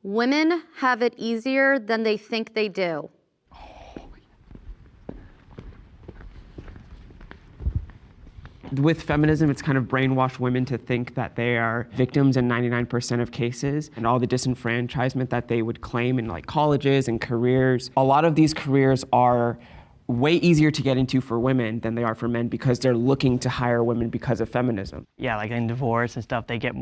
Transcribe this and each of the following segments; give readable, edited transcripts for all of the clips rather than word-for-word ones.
Women have it easier than they think they do. With feminism, it's kind of brainwashed women to think that they are victims in 99% of cases, and all the disenfranchisement that they would claim in like colleges and careers. A lot of these careers are way easier to get into for women than they are for men because they're looking to hire women because of feminism. Yeah, like in divorce and stuff, they get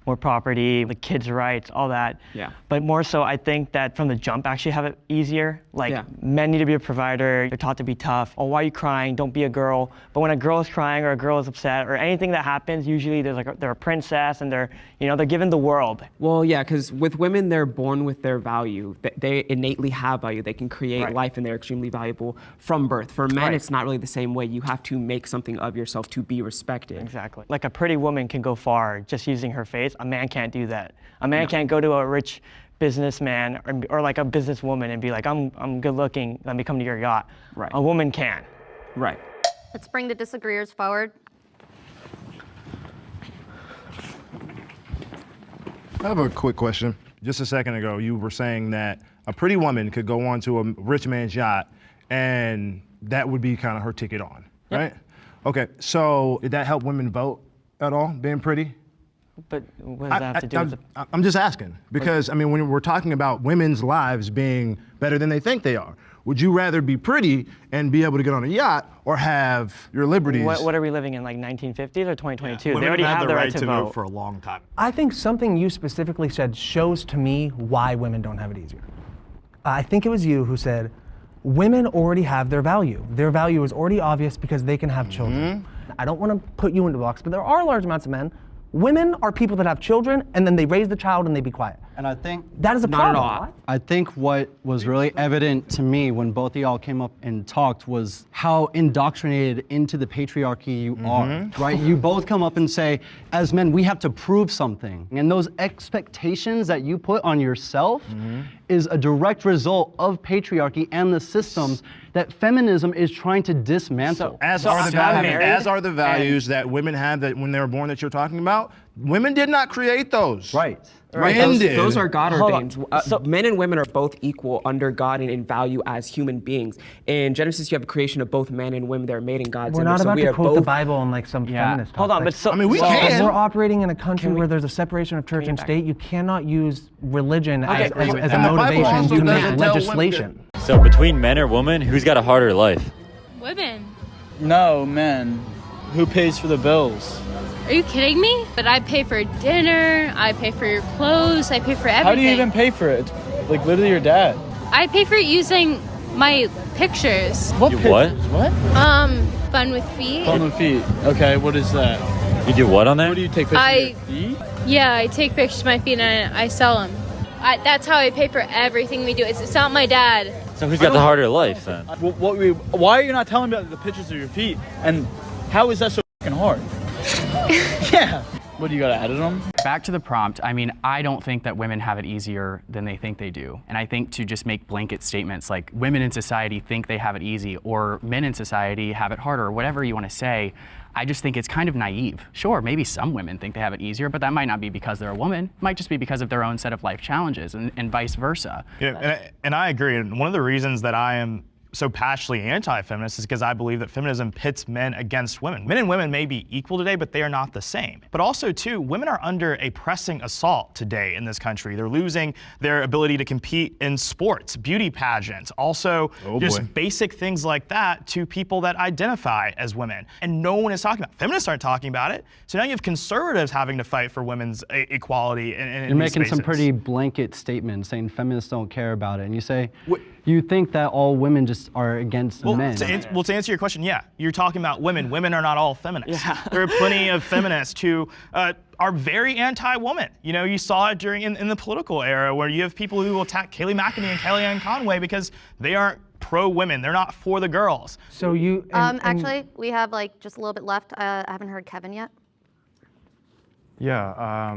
more property, the kids' rights, all that. Yeah. But more so, I think that from the jump actually have it easier. Like men need to be a provider, they're taught to be tough. Oh, why are you crying? Don't be a girl. But when a girl is crying or a girl is upset or anything that happens, usually they're a princess and they're given the world. Well, yeah, because with women, they're born with their value. They innately have value. They can create life and they're extremely valuable from birth. For men, it's not really the same way. You have to make something of yourself to be respected. Exactly. Like a pretty woman can go far just using her face. A man can't do that. A man can't go to a rich businessman or like a businesswoman and be like, I'm good looking, let me come to your yacht. Right. A woman can. Right. Let's bring the disagreeers forward. I have a quick question. Just a second ago, you were saying that a pretty woman could go on to a rich man's yacht and that would be kind of her ticket on, right? Okay, so did that help women vote at all, being pretty? But what does that have to do with it? I'm just asking, because I mean, when we're talking about women's lives being better than they think they are, would you rather be pretty and be able to get on a yacht or have your liberties? What are we living in, like 1950s or 2022? Yeah. They already have the right to vote for a long time. I think something you specifically said shows to me why women don't have it easier. I think it was you who said, women already have their value. Their value is already obvious because they can have children. I don't want to put you into blocks, but there are large amounts of men. Women are people that have children and then they raise the child and they be quiet. And I think that is a problem. Not at all. I think what was really evident to me when both of y'all came up and talked was how indoctrinated into the patriarchy you are, right? You both come up and say, as men, we have to prove something. And those expectations that you put on yourself is a direct result of patriarchy and the systems that feminism is trying to dismantle. As are the values that women have that when they were born that you're talking about. Women did not create those. Right. Those are God ordained. Men and women are both equal under God and in value as human beings. In Genesis, you have a creation of both men and women that are made in God's image. We're not about to quote the Bible in like some feminist talk. Hold on, but I mean, we can. We're operating in a country where there's a separation of church and state. You cannot use religion as a motivation to make legislation. So between men or women, who's got a harder life? Women. No, men. Who pays for the bills? Are you kidding me? But I pay for dinner, I pay for your clothes, I pay for everything. How do you even pay for it? It's like literally your dad. I pay for it using my pictures. What? What? Fun with feet. Fun with feet. Okay, what is that? You do what on there? What do you take pictures of your feet? Yeah, I take pictures of my feet and I sell them. That's how I pay for everything we do. It's not my dad. So who's got the harder life then? Why are you not telling me about the pictures of your feet? And how is that so fucking hard? Yeah. What, do you gotta edit them? Back to the prompt, I mean, I don't think that women have it easier than they think they do. And I think to just make blanket statements like women in society think they have it easy or men in society have it harder or whatever you want to say, I just think it's kind of naive. Sure, maybe some women think they have it easier, but that might not be because they're a woman. It might just be because of their own set of life challenges and vice versa. Yeah, and I agree. And one of the reasons that I am so passionately anti-feminist is because I believe that feminism pits men against women. Men and women may be equal today, but they are not the same. But also, too, women are under a pressing assault today in this country. They're losing their ability to compete in sports, beauty pageants, also basic things like that to people that identify as women. And no one is talking about it. Feminists aren't talking about it. So now you have conservatives having to fight for women's equality in You're making spaces. some pretty blanket statements saying feminists don't care about it. And you say, you think that all women just are against men. To answer your question, yeah, you're talking about women. Women are not all feminists. Yeah. There are plenty of feminists who are very anti-woman. You know, you saw it during in the political era where you have people who will attack Kayleigh McEnany and Kellyanne Conway because they aren't pro-women. They're not for the girls. So you... Actually, we have like just a little bit left. I haven't heard Kevin yet. Yeah,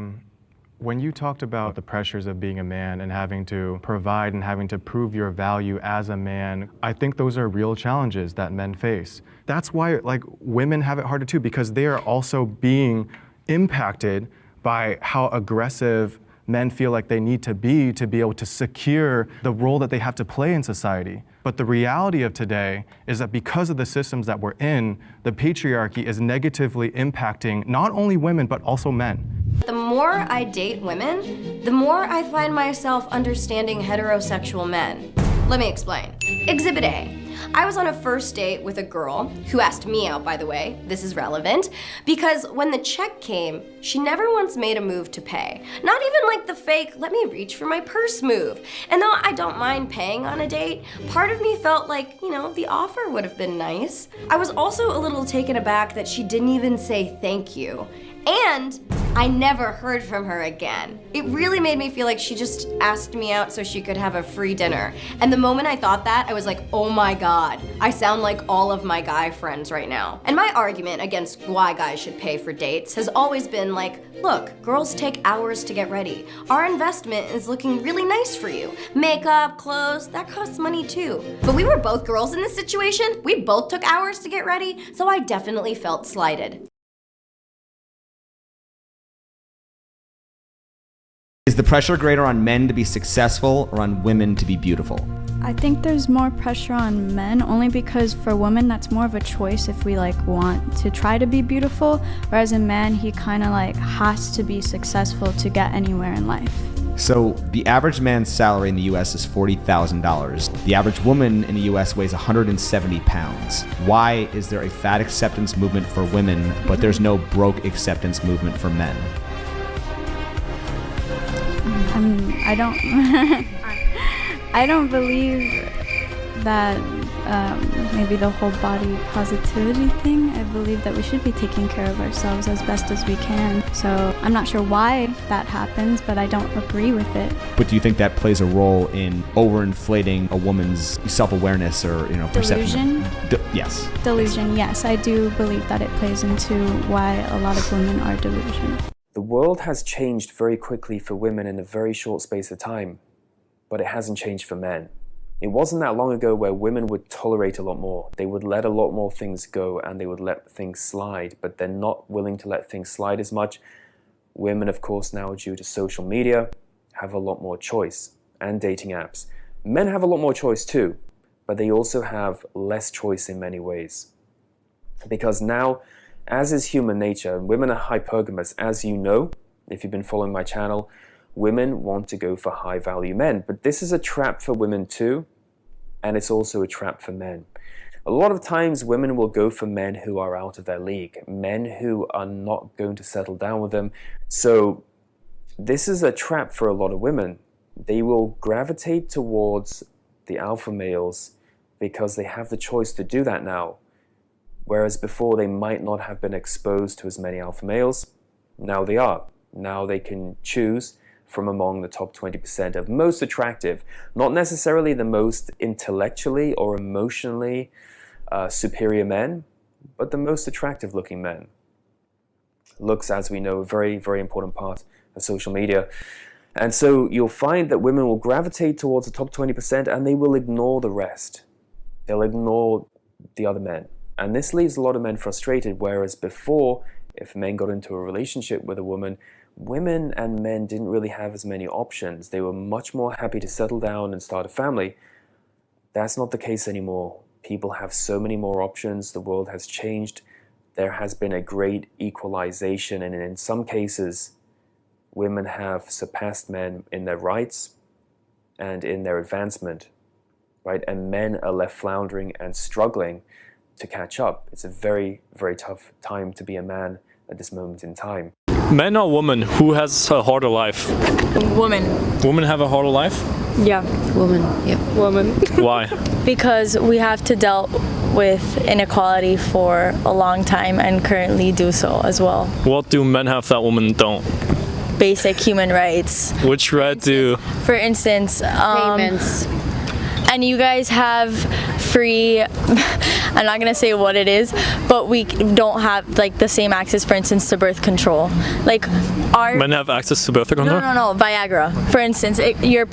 when you talked about the pressures of being a man and having to provide and having to prove your value as a man, I think those are real challenges that men face. That's why like women have it harder too, because they are also being impacted by how aggressive men feel like they need to be able to secure the role that they have to play in society. But the reality of today is that because of the systems that we're in, the patriarchy is negatively impacting not only women, but also men. The more I date women, the more I find myself understanding heterosexual men. Let me explain. Exhibit A. I was on a first date with a girl who asked me out, by the way, this is relevant, because when the check came, she never once made a move to pay. Not even like the fake, let me reach for my purse move. And though I don't mind paying on a date, part of me felt like, the offer would have been nice. I was also a little taken aback that she didn't even say thank you. And I never heard from her again. It really made me feel like she just asked me out so she could have a free dinner. And the moment I thought that, I was like, oh my God, I sound like all of my guy friends right now. And my argument against why guys should pay for dates has always been like, look, girls take hours to get ready. Our investment is looking really nice for you. Makeup, clothes, that costs money too. But we were both girls in this situation. We both took hours to get ready, so I definitely felt slighted. Is the pressure greater on men to be successful or on women to be beautiful? I think there's more pressure on men only because for women that's more of a choice if we want to try to be beautiful, whereas a man he kind of has to be successful to get anywhere in life. So the average man's salary in the US is $40,000. The average woman in the US weighs 170 pounds. Why is there a fat acceptance movement for women, but there's no broke acceptance movement for men? I don't believe that maybe the whole body positivity thing. I believe that we should be taking care of ourselves as best as we can. So I'm not sure why that happens, but I don't agree with it. But do you think that plays a role in overinflating a woman's self-awareness or perception? Delusion? Yes. Delusion, yes. I do believe that it plays into why a lot of women are delusional. The world has changed very quickly for women in a very short space of time, but it hasn't changed for men. It wasn't that long ago where women would tolerate a lot more. They would let a lot more things go and they would let things slide, but they're not willing to let things slide as much. Women, of course, now due to social media, have a lot more choice and dating apps. Men have a lot more choice too, but they also have less choice in many ways. Because now, as is human nature, women are hypergamous. As you know, if you've been following my channel, women want to go for high-value men. But this is a trap for women too, and it's also a trap for men. A lot of times, women will go for men who are out of their league, men who are not going to settle down with them. So this is a trap for a lot of women. They will gravitate towards the alpha males because they have the choice to do that now. Whereas before they might not have been exposed to as many alpha males, now they are. Now they can choose from among the top 20% of most attractive, not necessarily the most intellectually or emotionally superior men, but the most attractive looking men. Looks, as we know, a very, very important part of social media. And so you'll find that women will gravitate towards the top 20% and they will ignore the rest. They'll ignore the other men. And this leaves a lot of men frustrated, whereas before, if men got into a relationship with a woman, women and men didn't really have as many options. They were much more happy to settle down and start a family. That's not the case anymore. People have so many more options. The world has changed. There has been a great equalization, and in some cases, women have surpassed men in their rights and in their advancement, right? And men are left floundering and struggling to catch up. It's a very, very tough time to be a man at this moment in time. Men or women, who has a harder life? Women. Women have a harder life? Yeah. Woman. Yeah. Woman. Why? Because we have to deal with inequality for a long time and currently do so as well. What do men have that women don't? Basic human rights. Which right do? For instance, payments. And you guys have free, I'm not gonna say what it is, but we don't have the same access, for instance, to birth control. Our men have access to birth control? No, Viagra. For instance, your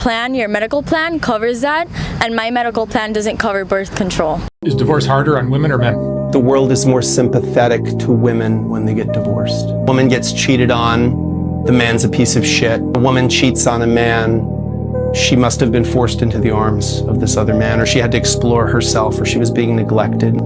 medical plan covers that, and my medical plan doesn't cover birth control. Is divorce harder on women or men? The world is more sympathetic to women when they get divorced. Woman gets cheated on, the man's a piece of shit. A woman cheats on a man, she must have been forced into the arms of this other man, or she had to explore herself, or she was being neglected.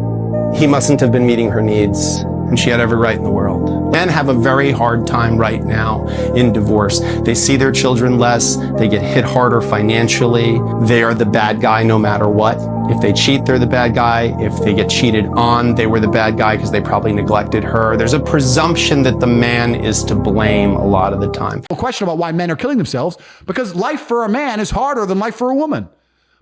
He mustn't have been meeting her needs, and she had every right in the world. Men have a very hard time right now in divorce. They see their children less, they get hit harder financially, they are the bad guy no matter what. If they cheat, they're the bad guy. If they get cheated on, they were the bad guy because they probably neglected her. There's a presumption that the man is to blame a lot of the time. A question about why men are killing themselves, because life for a man is harder than life for a woman.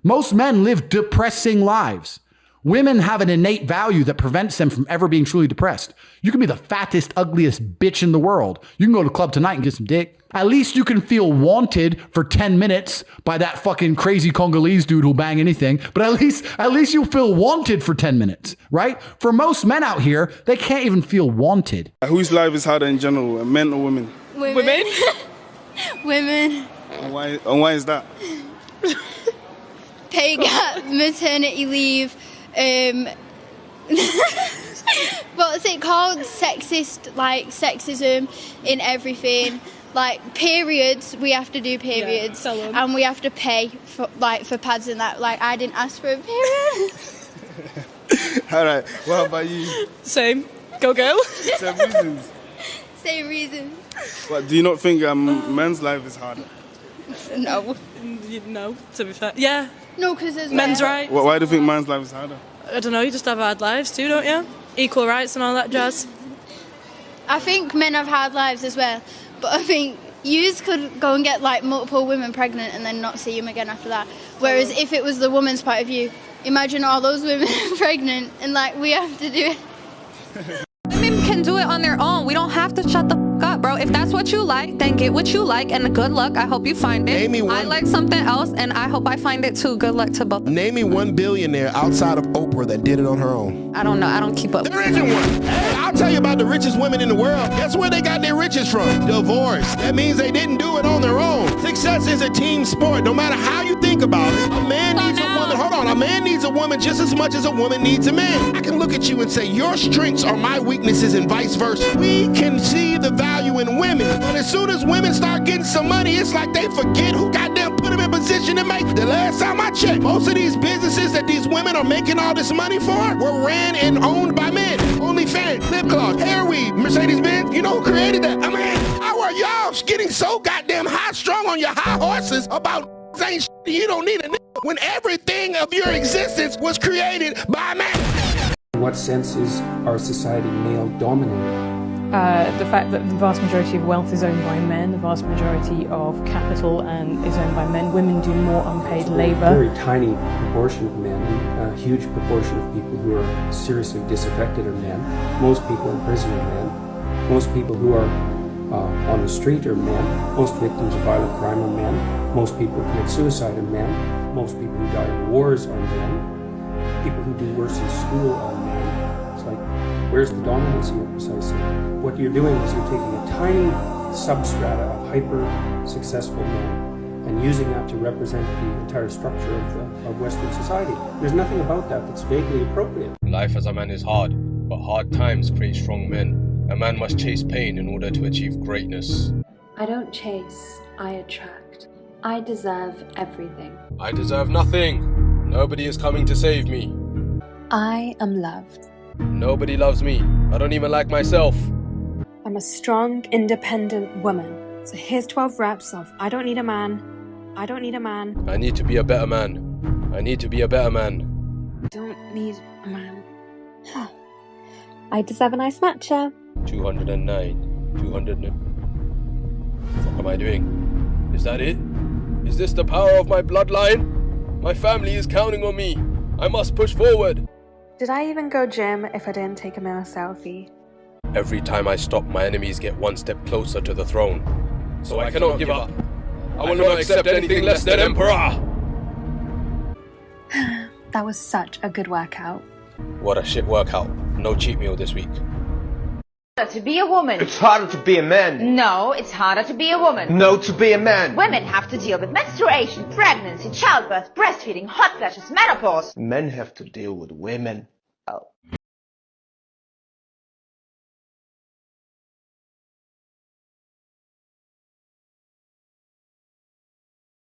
Most men live depressing lives. Women have an innate value that prevents them from ever being truly depressed. You can be the fattest, ugliest bitch in the world. You can go to the club tonight and get some dick. At least you can feel wanted for 10 minutes by that fucking crazy Congolese dude who'll bang anything. But at least you'll feel wanted for 10 minutes, right? For most men out here, they can't even feel wanted. Whose life is harder in general, men or women? Women. Women. And why is that? Pay gap, maternity leave, what's it called? Sexism in everything. Like periods, we have to do periods, and we have to pay for pads and that. Like I didn't ask for a period. All right. What about you? Same. Go girl. Same reasons. Same reasons. What do you not think men's life is harder? No. No. To be fair, yeah. No, because there's men's rights. Why do you think men's life is harder? I don't know. You just have hard lives too, don't you? Equal rights and all that jazz. I think men have hard lives as well. But I think yous could go and get like multiple women pregnant and then not see them again after that. Whereas if it was the woman's point of view, imagine all those women pregnant and like we have to do it. Women can do it on their own. We don't have to shut the f up, bro. If that's what you like, then get what you like and good luck. I hope you find it. I like something else and I hope I find it too. Good luck to both. Name me one billionaire outside of Oprah that did it on her own. I don't know. I don't keep up. There isn't one. Hey, I'll tell you about the richest women in the world. Guess where they got their riches from? Divorce. That means they didn't do it on their own. Success is a team sport, no matter how you think about it. A man needs a woman. Hold on. A man needs a woman just as much as a woman needs a man. I can look at you and say, your strengths are my weaknesses and vice versa. We can see the value in women. But as soon as women start getting some money, it's like they forget who goddamn put them in position to make. The last time I checked, most of these businesses that these women are making all this money for were ran and owned by men. OnlyFans, lip gloss, hair weave, Mercedes-Benz. You know who created that? I mean, how are y'all getting so goddamn high strung on your high horses about saying you don't need a nigga when everything of your existence was created by a man? In what sense is our society male-dominated? The fact that the vast majority of wealth is owned by men, the vast majority of capital is owned by men. Women do more unpaid labor. A very tiny proportion of men, and a huge proportion of people who are seriously disaffected are men. Most people in prison are men. Most people who are on the street are men. Most victims of violent crime are men. Most people who commit suicide are men. Most people who die in wars are men. People who do worse in school are men. It's like, where's the dominance here precisely? What you're doing is you're taking a tiny substrata of hyper-successful men and using that to represent the entire structure of Western society. There's nothing about that that's vaguely appropriate. Life as a man is hard, but hard times create strong men. A man must chase pain in order to achieve greatness. I don't chase, I attract. I deserve everything. I deserve nothing. Nobody is coming to save me. I am loved. Nobody loves me. I don't even like myself. I'm a strong, independent woman. So here's 12 reps of I don't need a man. I don't need a man. I need to be a better man. I need to be a better man. Don't need a man. I deserve a nice matcha. 209. 200. What am I doing? Is that it? Is this the power of my bloodline? My family is counting on me. I must push forward. Did I even go gym if I didn't take a male selfie? Every time I stop, my enemies get one step closer to the throne. So I cannot give up. I will not accept anything less than Emperor! That was such a good workout. What a shit workout. No cheat meal this week. To be a woman. It's harder to be a man. No, it's harder to be a woman. No, to be a man. Women have to deal with menstruation, pregnancy, childbirth, breastfeeding, hot flashes, menopause. Men have to deal with women.